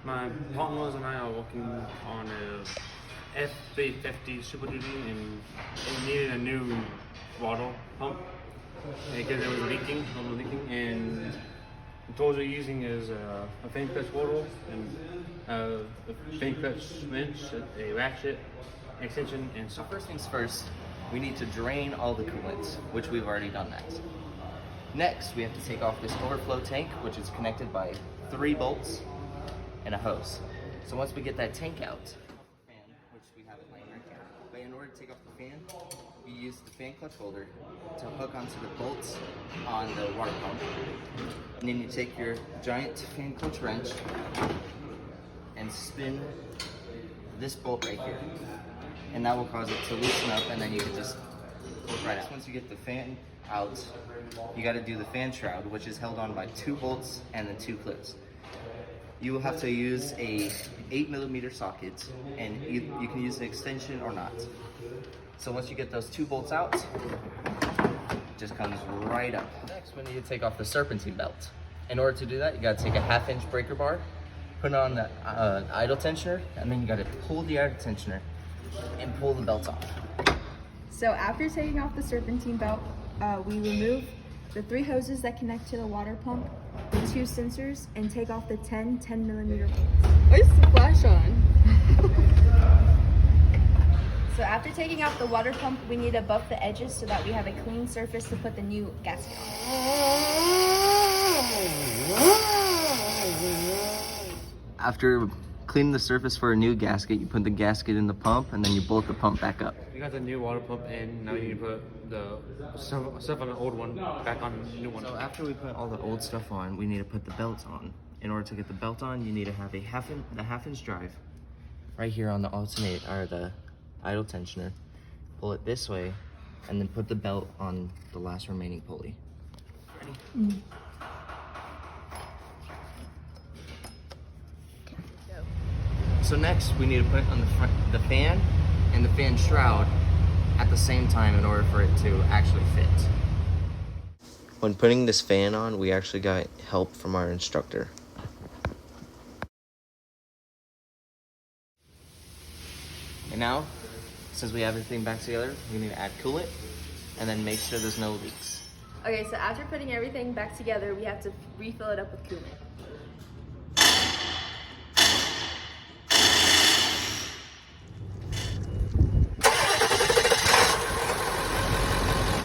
My partners and I are working on a F350 Super Duty, and it needed a new water pump because it was leaking, and the tools we're using is a fan clutch water and a fan clutch wrench, a ratchet, extension, and So first things first, we need to drain all the coolant, which we've already done that. Next, we have to take off this overflow tank, which is connected by 3 bolts and a hose. So once we get that tank out, fan, which we have it laying right here. But in order to take off the fan, you use the fan clutch holder to hook onto the bolts on the water pump. And then you take your giant fan clutch wrench and spin this bolt right here. And that will cause it to loosen up, and then you can just pull it right out. Once you get the fan out, you got to do the fan shroud, which is held on by 2 bolts and then 2 clips. You will have to use a 8mm socket, and you can use an extension or not. So once you get those 2 bolts out, it just comes right up. Next, we need to take off the serpentine belt. In order to do that, you got to take a 1/2-inch breaker bar, put it on the idle tensioner, and then you got to pull the idle tensioner and pull the belt off. So after taking off the serpentine belt, we remove the 3 hoses that connect to the water pump, the 2 sensors, and take off the 10mm bolts. Why is the flash on? So after taking out the water pump, we need to buff the edges so that we have a clean surface to put the new gasket on. After cleaning the surface for a new gasket, you put the gasket in the pump, and then you bolt the pump back up. we got the new water pump in. Now you need to put the stuff on the old one back on the new one. So after we put all the old stuff on, we need to put the belt on. In order to get the belt on, you need to have the 1/2-inch drive right here on the alternate or the idle tensioner. Pull it this way, and then put the belt on the last remaining pulley. Ready? So next, we need to put on the fan and the fan shroud at the same time in order for it to actually fit. When putting this fan on, we actually got help from our instructor. And now, since we have everything back together, we need to add coolant and then make sure there's no leaks. Okay, so after putting everything back together, we have to refill it up with coolant.